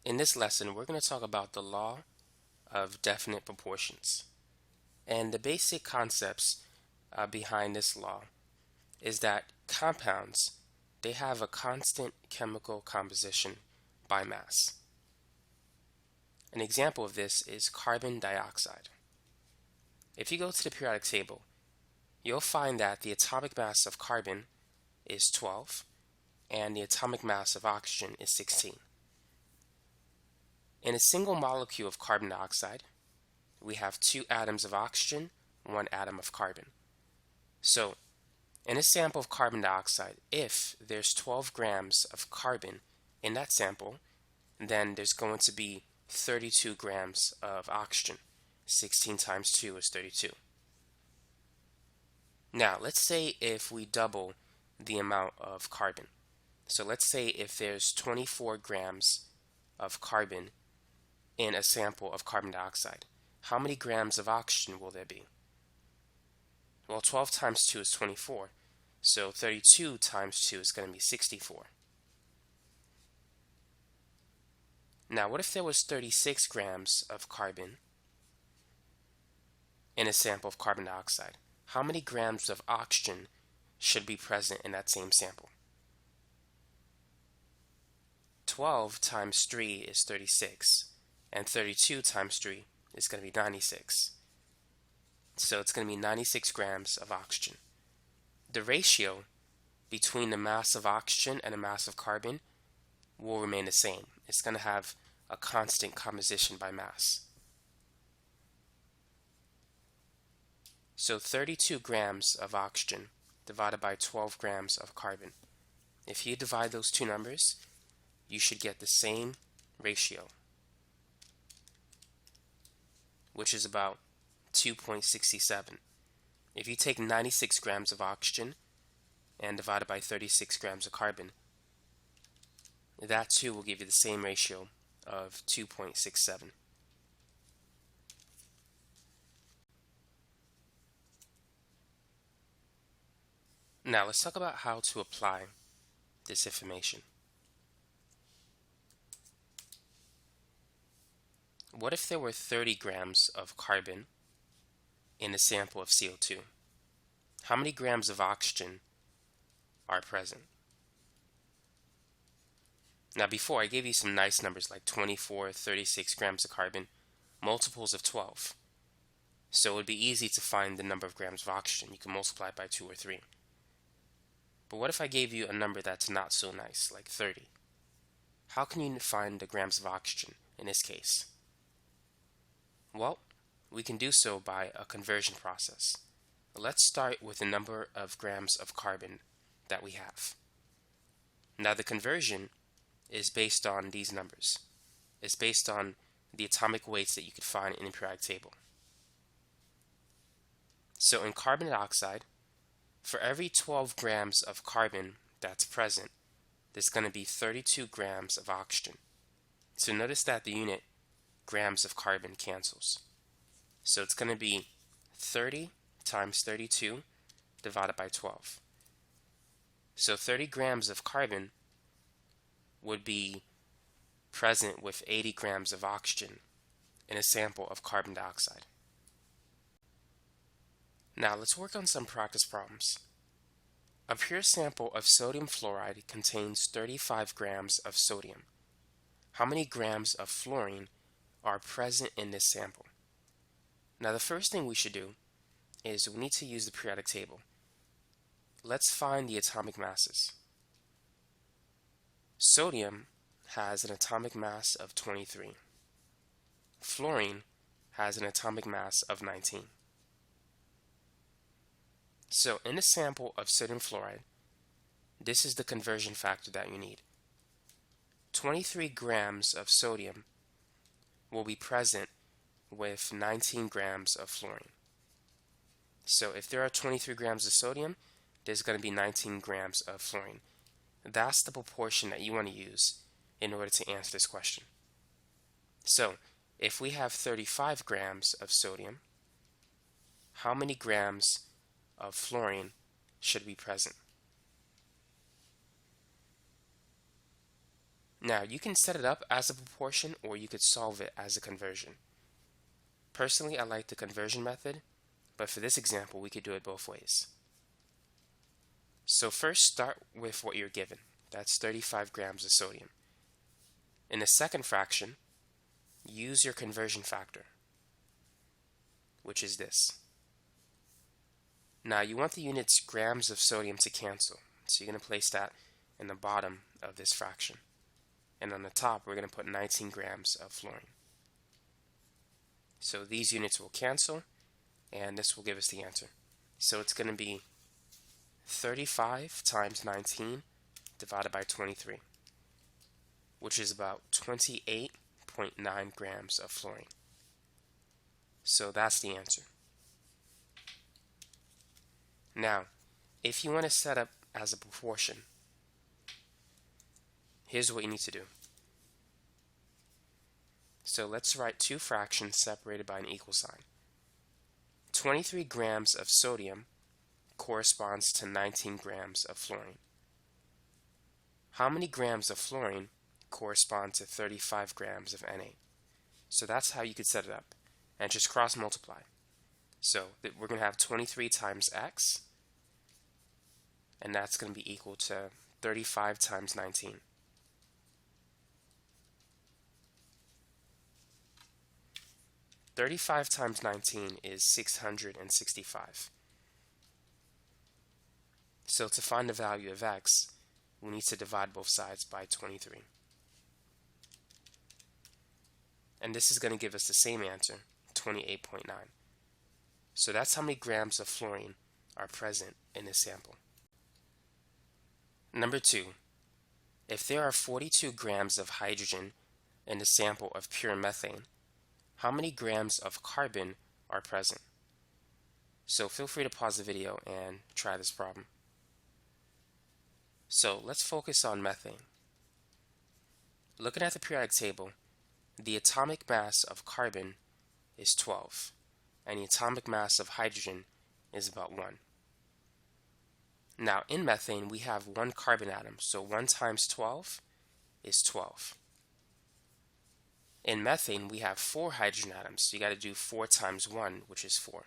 In this lesson, we're going to talk about the law of definite proportions. And the basic concepts behind this law is that compounds, they have a constant chemical composition by mass. An example of this is carbon dioxide. If you go to the periodic table, you'll find that the atomic mass of carbon is 12 and the atomic mass of oxygen is 16. In a single molecule of carbon dioxide, we have 2 atoms of oxygen, 1 atom of carbon. So, in a sample of carbon dioxide, if there's 12 grams of carbon in that sample, then there's going to be 32 grams of oxygen. 16 times 2 is 32. Now, let's say if we double the amount of carbon. So let's say if there's 24 grams of carbon in a sample of carbon dioxide, how many grams of oxygen will there be? Well, 12 times 2 is 24, so 32 times 2 is going to be 64. Now, what if there was 36 grams of carbon in a sample of carbon dioxide? How many grams of oxygen should be present in that same sample? 12 times 3 is 36, and 32 times 3 is going to be 96. So it's going to be 96 grams of oxygen. The ratio between the mass of oxygen and the mass of carbon will remain the same. It's going to have a constant composition by mass. So 32 grams of oxygen divided by 12 grams of carbon. If you divide those two numbers, you should get the same ratio, which is about 2.67. If you take 96 grams of oxygen and divide it by 36 grams of carbon, that too will give you the same ratio of 2.67. Now let's talk about how to apply this information. What if there were 30 grams of carbon in a sample of CO2? How many grams of oxygen are present? Now before, I gave you some nice numbers like 24, 36 grams of carbon, multiples of 12. So it would be easy to find the number of grams of oxygen. You can multiply it by 2 or 3. But what if I gave you a number that's not so nice, like 30? How can you find the grams of oxygen in this case? Well, we can do so by a conversion process. Let's start with the number of grams of carbon that we have. Now the conversion is based on these numbers. It's based on the atomic weights that you could find in the periodic table. So in carbon dioxide, for every 12 grams of carbon that's present, there's going to be 32 grams of oxygen. So notice that the unit grams of carbon cancels. So it's going to be 30 times 32 divided by 12. So 30 grams of carbon would be present with 80 grams of oxygen in a sample of carbon dioxide. Now let's work on some practice problems. A pure sample of sodium fluoride contains 35 grams of sodium. How many grams of fluorine are present in this sample? Now the first thing we should do is we need to use the periodic table. Let's find the atomic masses. Sodium has an atomic mass of 23. Fluorine has an atomic mass of 19. So in a sample of sodium fluoride, this is the conversion factor that you need. 23 grams of sodium will be present with 19 grams of fluorine. So if there are 23 grams of sodium, there's going to be 19 grams of fluorine. That's the proportion that you want to use in order to answer this question. So if we have 35 grams of sodium, how many grams of fluorine should be present? Now, you can set it up as a proportion or you could solve it as a conversion. Personally, I like the conversion method, but for this example, we could do it both ways. So first, start with what you're given. That's 35 grams of sodium. In the second fraction, use your conversion factor, which is this. Now, you want the units grams of sodium to cancel, so you're going to place that in the bottom of this fraction. And on the top, we're going to put 19 grams of fluorine. So these units will cancel, and this will give us the answer. So it's going to be 35 times 19 divided by 23, which is about 28.9 grams of fluorine. So that's the answer. Now, if you want to set up as a proportion, here's what you need to do. So let's write two fractions separated by an equal sign. 23 grams of sodium corresponds to 19 grams of fluorine. How many grams of fluorine correspond to 35 grams of Na? So that's how you could set it up, and just cross multiply. So we're going to have 23 times x, and that's going to be equal to 35 times 19. "35 times 19 is 665. So to find the value of x, we need to divide both sides by 23. And this is going to give us the same answer, 28.9. So that's how many grams of fluorine are present in this sample. Number 2, if there are 42 grams of hydrogen in the sample of pure methane, how many grams of carbon are present? So feel free to pause the video and try this problem. So let's focus on methane. Looking at the periodic table, the atomic mass of carbon is 12, and the atomic mass of hydrogen is about 1. Now in methane, we have one carbon atom, so 1 times 12 is 12. In methane, we have 4 hydrogen atoms, so you got to do 4 times 1, which is 4.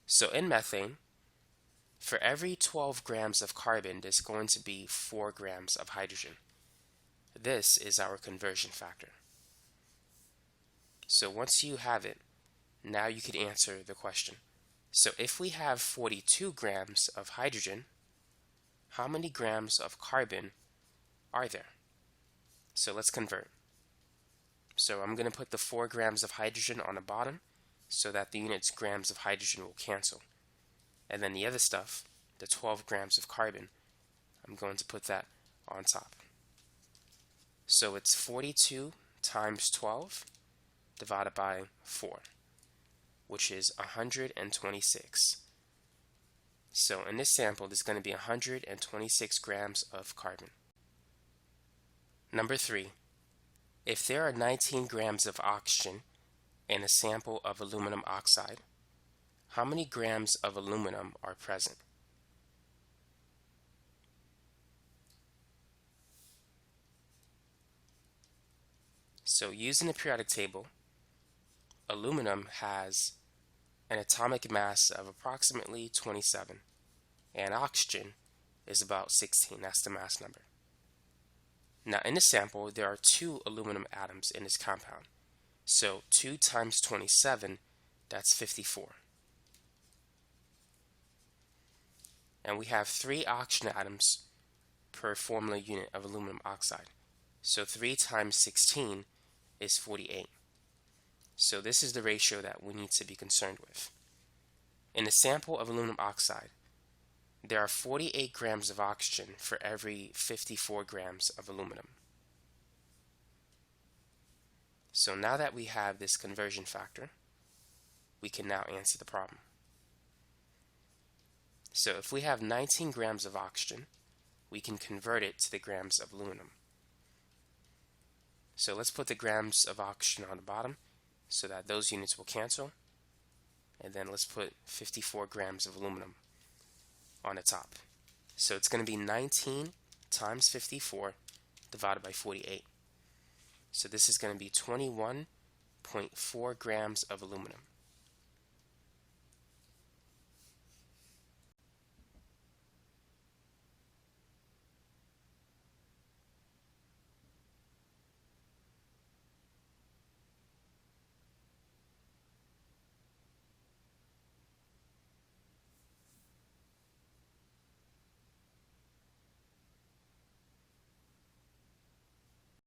So in methane, for every 12 grams of carbon, there's going to be 4 grams of hydrogen. This is our conversion factor. So once you have it, now you can answer the question. So if we have 42 grams of hydrogen, how many grams of carbon are there? So let's convert. So I'm going to put the 4 grams of hydrogen on the bottom so that the units grams of hydrogen will cancel. And then the other stuff, the 12 grams of carbon, I'm going to put that on top. So it's 42 times 12 divided by 4, which is 126. So in this sample, there's going to be 126 grams of carbon. Number 3, if there are 19 grams of oxygen in a sample of aluminum oxide, how many grams of aluminum are present? So using the periodic table, aluminum has an atomic mass of approximately 27, and oxygen is about 16. That's the mass number. Now in the sample, there are 2 aluminum atoms in this compound. So 2 times 27, that's 54. And we have 3 oxygen atoms per formula unit of aluminum oxide. So 3 times 16 is 48. So this is the ratio that we need to be concerned with. In a sample of aluminum oxide, there are 48 grams of oxygen for every 54 grams of aluminum. So now that we have this conversion factor, we can now answer the problem. So if we have 19 grams of oxygen, we can convert it to the grams of aluminum. So let's put the grams of oxygen on the bottom so that those units will cancel. And then let's put 54 grams of aluminum on the top. So it's going to be 19 times 54 divided by 48. So this is going to be 21.4 grams of aluminum.